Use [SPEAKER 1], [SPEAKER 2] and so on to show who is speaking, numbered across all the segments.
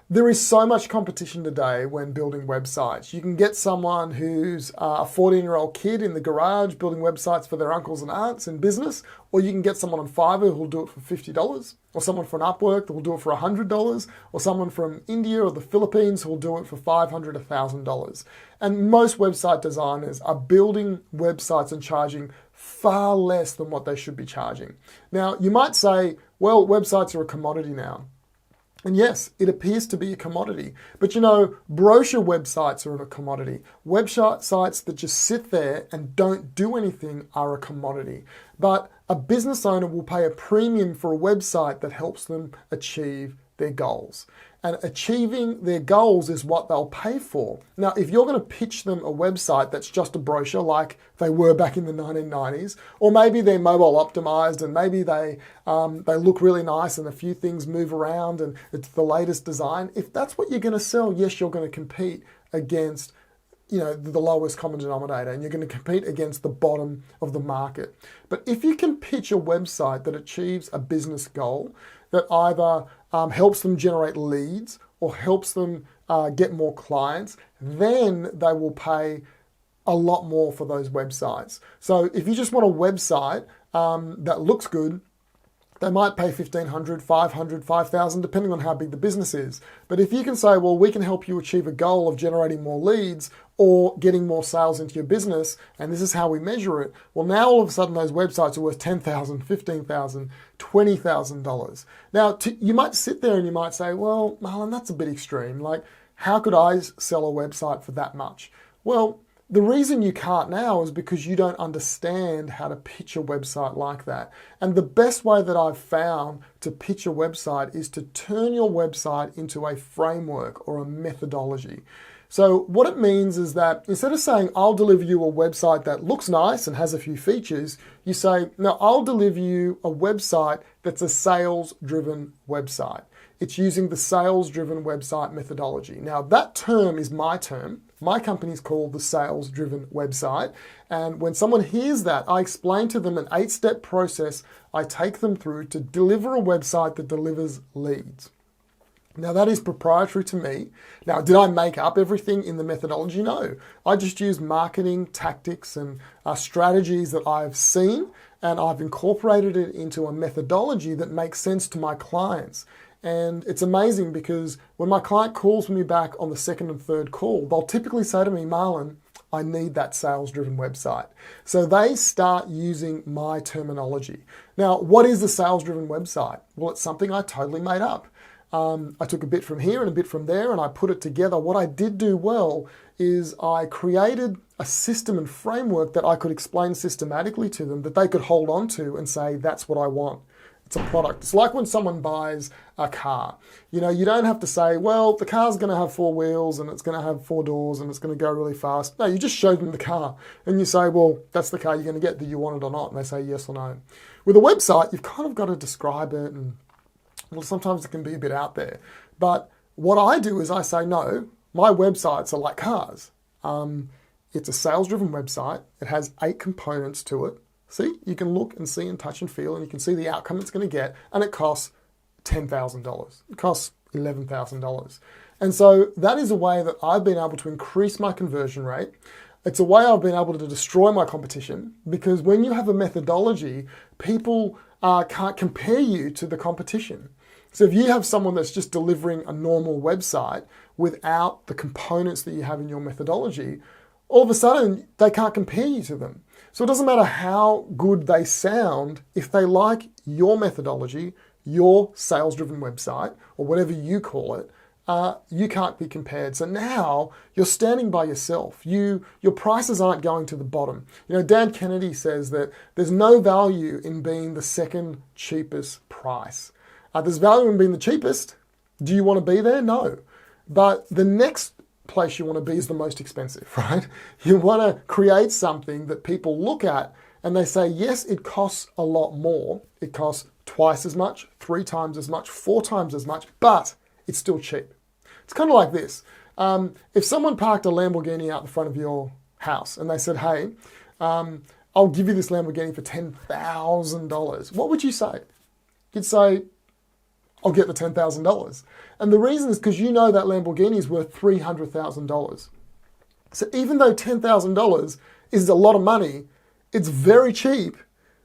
[SPEAKER 1] There is so much competition today when building websites. You can get someone who's a 14-year-old kid in the garage building websites for their uncles and aunts in business, or you can get someone on Fiverr who'll do it for $50, or someone from Upwork that will do it for $100, or someone from India or the Philippines who'll do it for $500, $1,000. And most website designers are building websites and charging far less than what they should be charging. Now, you might say, well, websites are a commodity now. And yes, it appears to be a commodity. But brochure websites are a commodity. Websites that just sit there and don't do anything are a commodity. But a business owner will pay a premium for a website that helps them achieve their goals. And achieving their goals is what they'll pay for. Now, if you're going to pitch them a website that's just a brochure like they were back in the 1990s, or maybe they're mobile optimized and maybe they look really nice and a few things move around and it's the latest design, if that's what you're going to sell, yes, you're going to compete against the lowest common denominator, and you're going to compete against the bottom of the market. But if you can pitch a website that achieves a business goal, that either helps them generate leads or helps them get more clients, then they will pay a lot more for those websites. So if you just want a website that looks good, they might pay $1,500, $500, $5,000, depending on how big the business is. But if you can say, well, we can help you achieve a goal of generating more leads or getting more sales into your business, and this is how we measure it, well, now all of a sudden those websites are worth $10,000, $15,000, $20,000. Now, you might sit there and you might say, well, Marlon, that's a bit extreme. Like, how could I sell a website for that much? Well, the reason you can't now is because you don't understand how to pitch a website like that. And the best way that I've found to pitch a website is to turn your website into a framework or a methodology. So what it means is that instead of saying, I'll deliver you a website that looks nice and has a few features, you say, no, I'll deliver you a website that's a sales-driven website. It's using the sales-driven website methodology. Now, that term is my term. My company's called the Sales-Driven Website. And when someone hears that, I explain to them an 8-step process I take them through to deliver a website that delivers leads. Now, that is proprietary to me. Now, did I make up everything in the methodology? No. I just use marketing tactics and strategies that I've seen, and I've incorporated it into a methodology that makes sense to my clients. And it's amazing because when my client calls me back on the second and third call, they'll typically say to me, Marlon, I need that sales-driven website. So they start using my terminology. Now, what is the sales-driven website? Well, it's something I totally made up. I took a bit from here and a bit from there and I put it together. What I did do well is I created a system and framework that I could explain systematically to them that they could hold on to and say, that's what I want. It's a product. It's like when someone buys a car. You don't have to say, well, the car's going to have 4 wheels and it's going to have 4 doors and it's going to go really fast. No, you just show them the car and you say, well, that's the car you're going to get. Do you want it or not? And they say yes or no. With a website, you've kind of got to describe it, and well, sometimes it can be a bit out there. But what I do is I say, no, my websites are like cars. It's a sales-driven website. It has 8 components to it. See, you can look and see and touch and feel, and you can see the outcome it's going to get, and it costs $10,000. It costs $11,000. And so that is a way that I've been able to increase my conversion rate. It's a way I've been able to destroy my competition, because when you have a methodology, people can't compare you to the competition. So if you have someone that's just delivering a normal website without the components that you have in your methodology, all of a sudden they can't compare you to them. So it doesn't matter how good they sound, if they like your methodology, your sales-driven website, or whatever you call it, you can't be compared. So now you're standing by yourself. Your prices aren't going to the bottom. Dan Kennedy says that there's no value in being the second cheapest price. There's value in being the cheapest. Do you want to be there? No. But the next place you want to be is the most expensive, right? You want to create something that people look at and they say, yes, it costs a lot more. It costs twice as much, 3 times as much, 4 times as much, but it's still cheap. It's kind of like this. If someone parked a Lamborghini out the front of your house and they said, hey, I'll give you this Lamborghini for $10,000, what would you say? You'd say, I'll get the $10,000. And the reason is because you know that Lamborghini is worth $300,000. So even though $10,000 is a lot of money, it's very cheap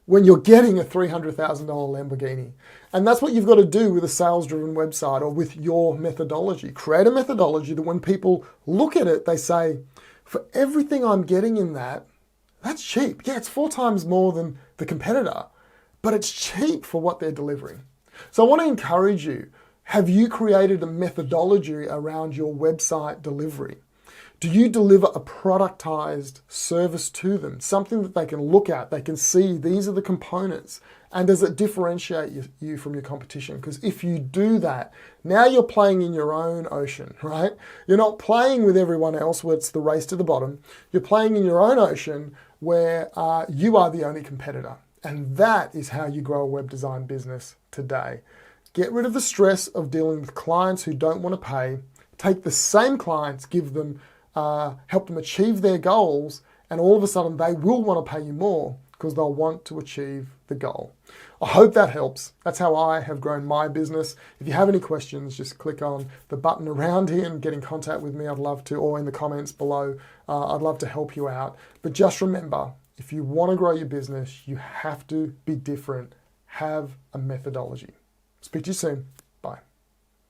[SPEAKER 1] when you're getting a $300,000 Lamborghini. And that's what you've got to do with a sales-driven website or with your methodology. Create a methodology that when people look at it, they say, for everything I'm getting in that, that's cheap. Yeah, it's 4 times more than the competitor, but it's cheap for what they're delivering. So I want to encourage you, have you created a methodology around your website delivery? Do you deliver a productized service to them? Something that they can look at, they can see these are the components. And does it differentiate you from your competition? Because if you do that, now you're playing in your own ocean, right? You're not playing with everyone else where it's the race to the bottom. You're playing in your own ocean where you are the only competitor. And that is how you grow a web design business today. Get rid of the stress of dealing with clients who don't want to pay. Take the same clients, give them help them achieve their goals, and all of a sudden they will want to pay you more because they'll want to achieve the goal. I hope that helps. That's how I have grown my business. If you have any questions, just click on the button around here and get in contact with me. I'd love to, or in the comments below. I'd love to help you out. But just remember, if you want to grow your business, you have to be different. Have a methodology. Speak to you soon.